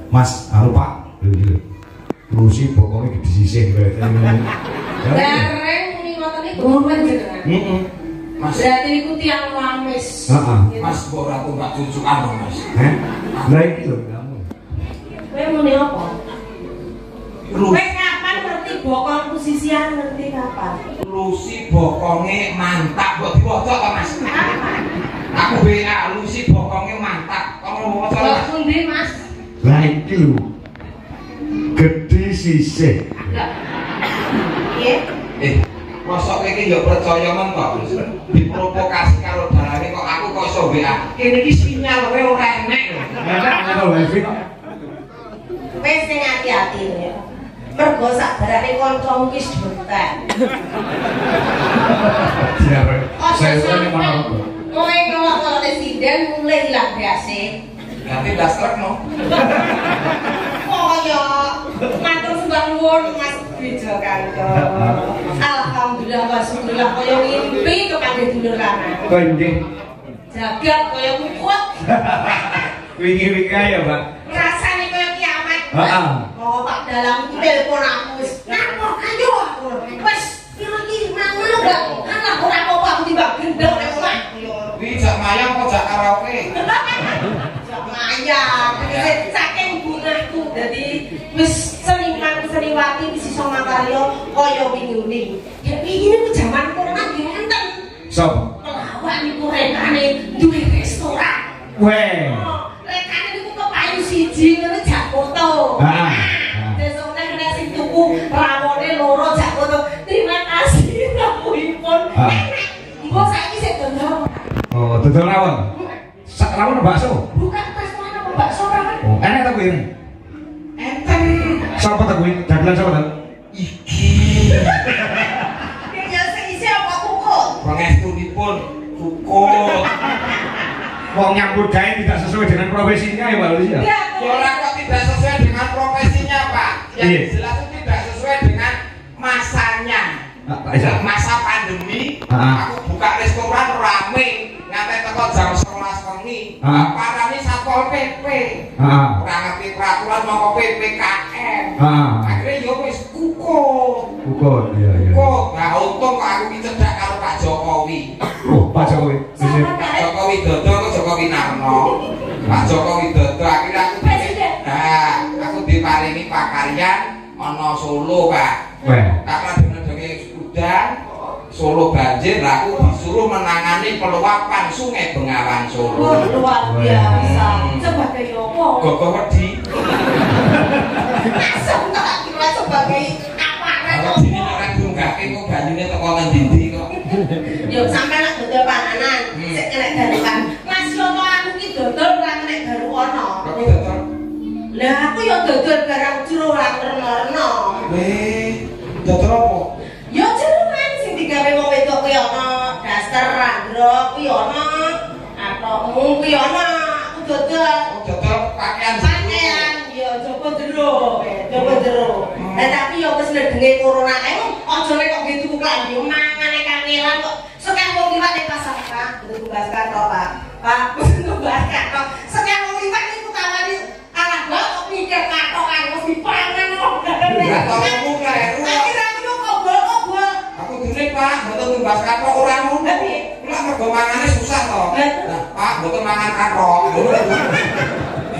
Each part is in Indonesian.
Mas, halo Pak. Lusi pokoknya gede sisih berarti. Bareng muni ngoten iki gomen jenengan. Mas. Berarti niku tiyang lamis. Mas kok ora mbak cucukan dong, Mas. Lah iki lho kamu. Kowe muni apa? Kowe kapan ngerti bokong posisian ngerti kapan? Lusi bokonge mantap kok diwaca to, Mas. Aku WA Lusi bokonge mantap. Kok ngomong Lah pundi, Mas? Lah iki lho. Gede sisih. Nggih. Mosok iki ya percaya men kok diprovokasi karo dalane kok aku kok iso WA. Kene iki sinyal kowe ora enek lho. Enek ana wifi kok. Wis sing ati-ati ya. Mergo sakbarane kancamu ki sebentar. Siapa? Saya ini mana? Mulai ngelok-ngelok sinden mulai hilang biasa. Nanti dastrek no. Oh ya, matur sembah nuwun Mas Bejo Kanca. Alhamdulillah wa syukurillah kaya ngimpi kepada dulur lanang. Kok nggih. Jagat kaya mukut. Wingi-wingi ya, Pak. Rasane kaya kiamat. Heeh. Oh, Pak Dalam iki telepon aku wis. Napa ayo aku. Wis iki ngono gak? Anak ora apa-apa aku timbang gendeng nek omah. Wi jak mayang kok jak karaoke. Mayang, saking gunahku dadi wis seniwati wis iso makarya kaya wingi-wingi. Ya wingi niku jaman corona nggih enten. Sopo? Pelawak niku rekane duwe restoran. Weh. Rekane niku kepayu siji ngene jak foto. Heeh. Desone kena sing tuku rawone loro jak foto. Terima kasih rampungipun. Mbok saiki sik dodol. Oh, dodol rawon. Sak rawon bakso. Bukan restoran apa bakso rawon. Oh, enak ta kuwi? Enten. Sapa ta kuwi? Dagelan sapa ta? Iki. Ya sing isi apa kukut? Pangestunipun kukut. Wong nyambut gawe tidak sesuai dengan profesinya ya, Pak Lucia. Ya, ora kok tidak sesuai dengan profesinya, Pak. Yang jelas itu tidak sesuai dengan masanya. Masa pandemi, aku buka restoran rame, nganti teko jam 11 wengi. Parane Satpol PP. Ora ngerti peraturan mongko PPKM. Akhirnya yo wis kukut. Kukut, iya iya. Kukut. Nah, untung kok aku ki cedhak karo Pak Jokowi. Oh, Pak Jokowi. Pak Jokowi Dodo kok Jokowi Narno. Pak Jokowi Dodo akhirnya aku aku diparingi pakaryan ana Solo, Pak. Karena dene udan Solo banjir, aku disuruh menangani peluapan Sungai Bengawan Solo. Luar biasa. Sebagai apa? Gogo wedi. Langsung tak kira sebagai aparat. Jadi orang dunggake kok banyune teko ngendi kok. Yo sampe nek dodol panganan, sik kena garukan. Mas yo kok aku ki dodol ora kena garu ana. Kok dodol? Lah aku yo dodol barang jero ora terno-terno. Dodol apa? Yo jeruan sing digawe wong wedok kuwi ana daster, sandok kuwi ana, atokmu kuwi ana, aku dodol. Dodol pakaian. Ya coba jero, Lah tapi ya wis nedenge corona kae aja nek kok gitu klambi mangane kangelan kok. Sekang wong liwat ning pasar Pak, kudu bahas katok Pak. Pak, kudu bahas katok. Sekang wong liwat niku tawani alah kok mikir katok kan wis dipangan kok. Kamu kleru. Akhire aku kok bol. Aku dene Pak, mboten bahas katok ora ngono. Lah mergo mangane susah to. Nah, Pak, mboten mangan katok.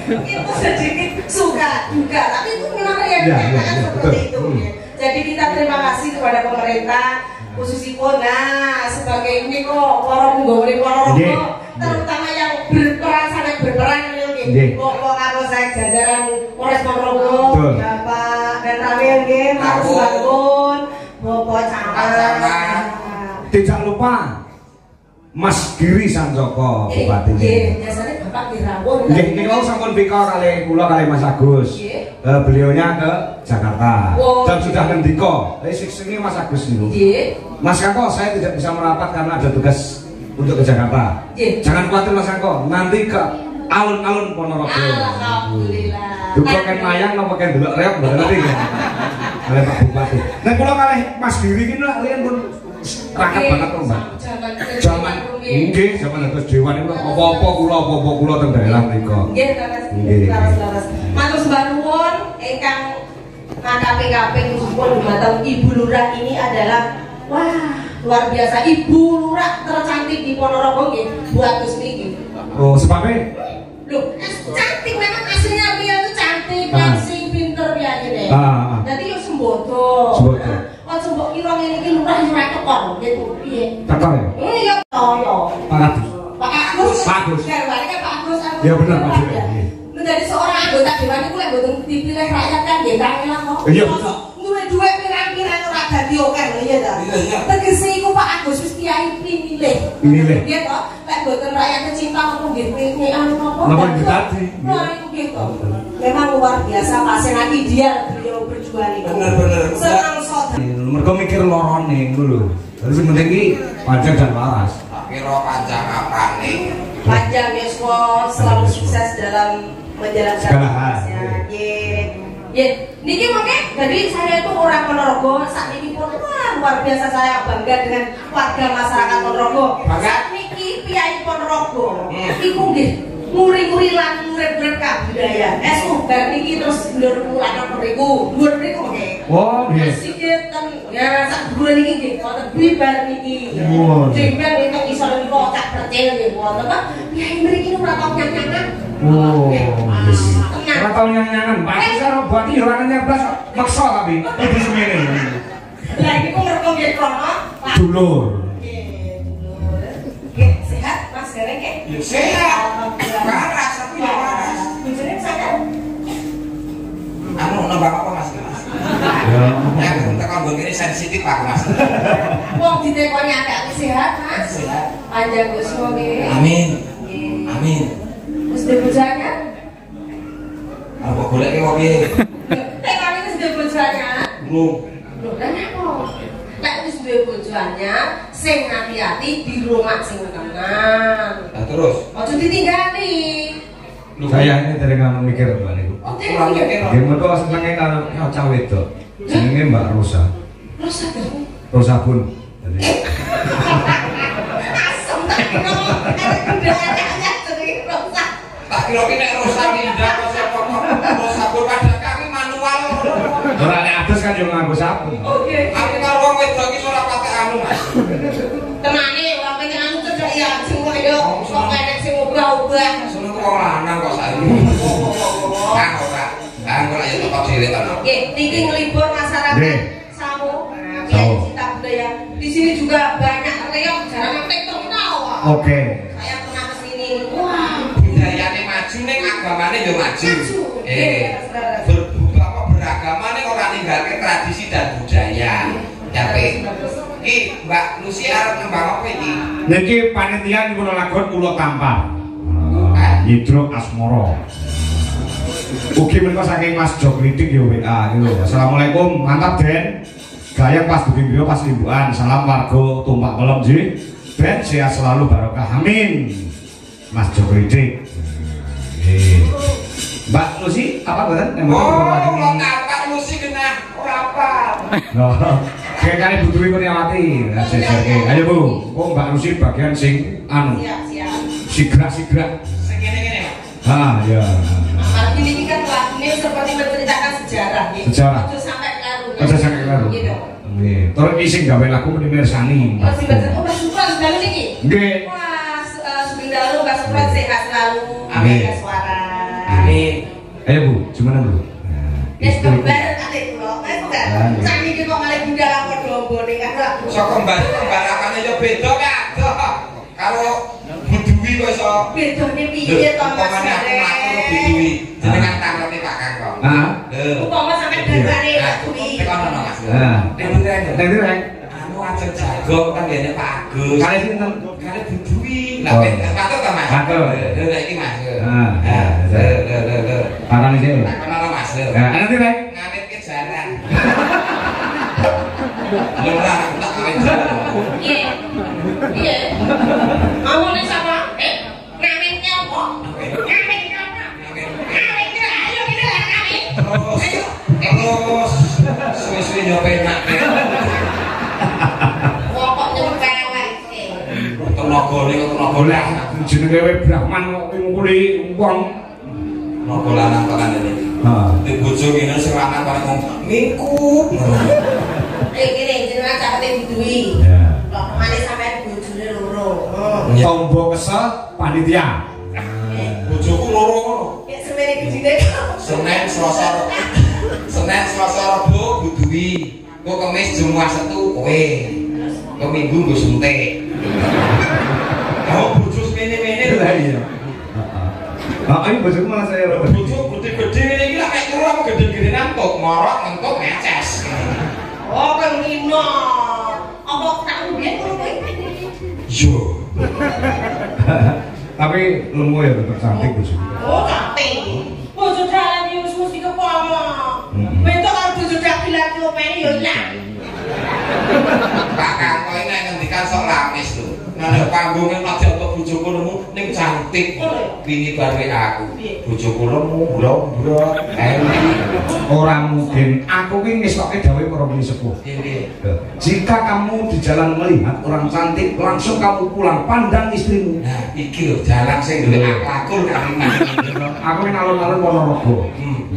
Itu sedikit suka juga, tapi itu memang realitanya seperti itu. Jadi kita terima kasih kepada pemerintah khususipun sebagai ini kok para penggawe Ponorogo, terutama yang sangat berperan nggih. Kok karo saya jajaran Polres Ponorogo, Bapak dan Ramen nggih, Mas Bangun, Bapak Camat. Tidak lupa Mas Giri Sanjoko Bupati. Nggih, biasanya Bapak dirawuh. Nggih, niku sampun pika kula kali Mas Agus. Beliaunya ke Jakarta. Dan sudah ngendika, sing Mas Agus niku. Nggih. Mas Kako, saya tidak bisa merapat karena ada tugas untuk ke Jakarta. Jangan khawatir Mas Kako, nanti ke alun-alun Ponorogo. Alhamdulillah. Duka kan mayang napa kan delok reok mboten ngerti ya. Oleh Pak Bupati. Nek kula kalih Mas Giri ki riyen pun raket banget to, Mbak. Zaman nggih, zaman dados dewan niku apa-apa kula teng daerah mriku. Nggih, laras. Matur sembah nuwun ingkang kaping-kaping khususipun dumateng Ibu Lurah ini adalah wah, luar biasa. Ibu Lurah tercantik di Ponorogo nggih, Bu Agus niki. Oh, sebabnya? Loh, cantik memang aslinya dia itu cantik, langsing, pinter biayanya. Jadi yo sembodo. Kok sembok kira ngene iki lurah yo ora tekor gitu. Piye? Tekor ya? Iya, toyo. Pak Agus. Pak Agus. Garwane kan Pak Agus. Ya benar, Pak Agus. Menjadi seorang anggota dewan itu lek mboten dipilih rakyat kan nggih kangelan kok. Iya, betul. Duwe dhuwit pirang-pirang ora dadi oke lho ya ta. Tegese iku Pak Agus wis kiai pinilih. Nggih to, lek mboten rakyat cinta apa nggih anu apa. Napa dadi? Nah, iku nggih to. Memang luar biasa pasangan ideal beliau berjuang itu. Bener. Senang saudara. Mergo mikir lorone ngono lho. Dadi sing penting iki panjang dan waras. Kira panjang apane? Panjang Yeswo selalu sukses dalam menjalankan tugasnya. Niki mungkin jadi saya itu orang Ponorogo saat ini pun luar biasa saya bangga dengan warga masyarakat Ponorogo. Saat niki piyai Ponorogo, iku nggih nguri-nguri lan murid-murid budaya. Bar niki terus ndur lan mriku, dhuwur mriku nggih. Oh, nggih. Sikit ten ya sak dhuwur niki nggih wonten bibar niki. Jember itu iso niku cak percil nggih wonten Pak. Piyai mriki ora tau nyanyi. Oh, ora tau nyanyi-nyanyi. Pasti karo buat yo ana nyablas maksa tapi kudu semene. Lah iki kok ngerti nggih krono. Dulur. Nggih, sehat Mas Gareng nggih? Ya sehat. Waras tapi ya waras. Bujune sadar. Anu nambah apa Mas? Ya, ya tekan begini sensitif aku Mas. Wong ditekoni agak sehat Mas. Sehat. Panjang uswa nggih. Amin. Amin. Wis dibujanya? Apa golek ki kok piye? Tekoni wis dibujanya. Belum. Lho, lha napa? Lek wis duwe bojone, sing hati-hati di rumah sing tenan. Nah, terus. Aja ditinggali. Saya ini dari kamu mikir Mbak niku. Kurang mikir. Nggih mergo senenge karo cah wedok. Jenenge Mbak Rosa. Rosa Bun. Jadi asem tak kira budayanya jenenge Rosa. Tak kira ki nek Rosa pindah kok sapa Rosa Bun padahal kami manual. ora nek adus kan yo nganggo sabun. Oke. Aku karo wong wedok iki ora patek anu Mas. Temane ora pengen anu cedhak ya sing koyo kok enek sing ubah-ubah. Seneng wong lanang kok saiki. Kan ora. Kan ora ya tetep dhewe to. Nggih, niki nglibur masyarakat Samu. Cinta budaya. Di sini juga banyak reok jarang tek terkenal. Oke. Saya pernah ke sini. Wah, budayane maju ning agamane yo maju. Beragama ning ora ninggalke tradisi dan budaya. Yape. Iki Mbak Lucy arep nembang apa iki? Niki panitia nyuwun lagon kula tampar. Hidro Asmoro. Ugi menika saking Mas Jok Kritik yo WA gitu. Assalamualaikum, mantap Den. Gaya pas bikin video pas liburan. Salam warga Tumpak Pelem Ji. Ben sehat selalu barokah amin. Mas Joko Dik. Mbak Lucy apa betul? Oh, Mbak Lucy kena apa? Kayak kali Bu Dwi Kurniawati. Ayo Bu, kok Mbak Lucy bagian sing anu. Siap. Sigrak. Segini-gini. Ya. Ini kan lagunya seperti menceritakan sejarah. Sejarah. Itu sampai kelaru. Aja sampai kelaru. Gitu. Nggih. Terus ising gawe lagu meni mirsani. Masih baca oh Mas Supran dalu niki. Nggih. Wah, sebelum dalu Mas Supran sehat selalu. Amin. Suara. Amin. Ayo Bu, gimana Bu? Wis kembar ate kula. Wis kembar. Sakniki kok malah bundal apa dombone kan. Sok kembarakane yo beda kabeh. Karo Budui kok iso. Bedone piye to Mas? Pokoknya aku ngatur Budui. Jenengan tanggane Pak Kakong. Heeh. Upama sampe darane Budui. Tekan ono Mas. Nek direk. Anu ajeng jago kan ngene Pak Agus. Kali sinten? Kali Budui. Lah matur to Mas. Matur. Lha iki Mas. Parane sih. Tekan ono Mas. Nek direk. Nganitke jaran. Lha tak kawin jaran. Iya. Ngomongnya sama? Ngaminnya apa? Ngaminnya apa? Ngaminnya ayo kita lah ngamin. Terus suwe-suwe nyoba enak. Pokoknya pewek. Tenaga lah. Jenenge wae Brahman kok ngukuli wong. Tenaga lanang kok kan ini. Di bojo ngene sing lanang paling ngomong mingkup. Gini jenengan cakete Budui. Ya. Kok manis sampean bojone loro. Tombo kesel panitia. Bojoku loro ngono. Ya semene gede. Senin Selasa Rabu Budui. Kok Kamis Jumat Sabtu kowe. Kok Minggu nggo suntik. Kau bojo semene-mene lho. Iya. Ayo bojoku malah saya Bojo gede-gede ngene iki lak mek turu apa gede-gede nantuk, ngorok nentuk meces. Oh, Kang Nino. Apa tahu dia ngono Yo. Tapi lemu ya tetap cantik bojoku. Oh, cantik. Bojo dalan iki wis mesti kepomo. Beto karo bojo dagelan ki opene yo lah. Pak Kang kowe nek ngendikan sok lamis lho. Nek panggunge aja untuk bojoku lemu ning cantik. Wingi bare aku. Bojoku lemu, bro-bro. Orang mungkin aku ki ngestoke dawuh para sepuh. Jika kamu di jalan melihat orang cantik, langsung kamu pulang pandang istrimu. Nah, iki lho jalan sing duwe akhlakul karimah. Aku ki alun-alun Ponorogo.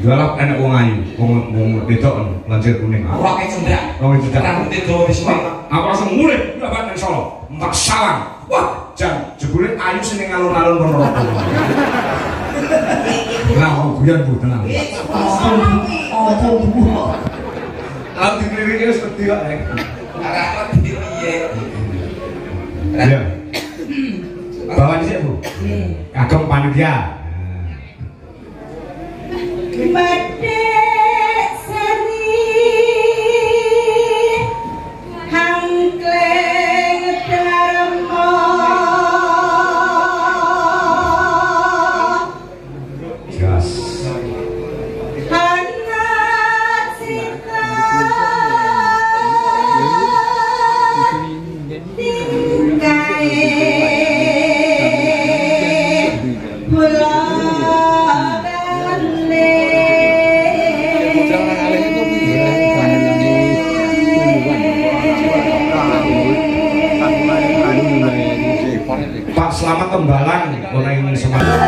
Galak enek wong ayu, wong wedok lancir kuning. Ora ke cendak. Wong cedak. Rambut itu wis Aku langsung mulai ndak nang Solo. Tak salam. Wah, jan jebule ayu sing ning alun-alun Ponorogo. Lah wong guyon Bu tenang. Aku dikelilingi wis wedi kok. arah piye. Iya. Bawa dhisik Bu. Kagem panitia. Badek sari hangkleng dharma Gas. anak sita tinggae pulau Pak Selamat Tembalang oleh ini semangat.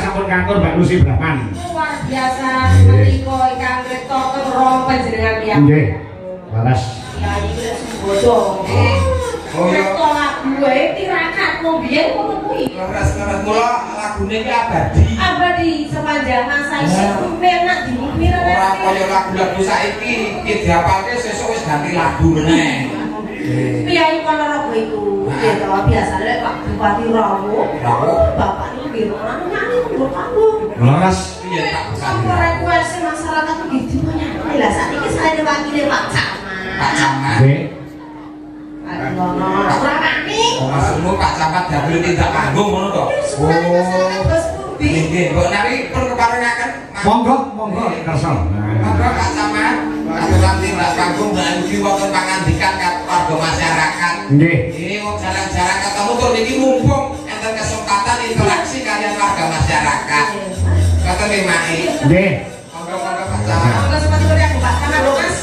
sampun kantor Mbak Lucy Brahman. Luar biasa menika ingkang rektor rong panjenengan piyambak. Nggih. Waras. Ya iki wis bodho. Rektor lagu wae tirakat wong biyen ngono kuwi. Leres mula lagune iki abadi. Abadi sepanjang masa isih penak dimumpir ora kaya lagu-lagu saiki iki diapalke sesuk wis ganti lagu meneh. Piyai Ponorogo iku ya to biasane Pak Bupati Rawo. Bapak niku nggih nyanyi nggo panggung. Laras. Iya tak Sampai request masyarakat itu gitu nyanyi. Lah sakniki saya wakile Pak Camat. Pak Camat. Nggih. Aduh, ora kami. Maksudmu Pak Camat dapil tindak panggung ngono to? Nggih, kok nari pun keparengaken. Monggo, monggo kersa. Monggo Pak Camat. Aturan tindak panggung dan ugi wonten pangandikan warga masyarakat. Nggih. Ini wong jarang-jarang ketemu tur niki mumpung enten kesempatan interaksi kalian warga masyarakat. Kata memai. Nggih. Monggo-monggo Pak Camat. Monggo sepatu kuda aku Pak Camat Mas.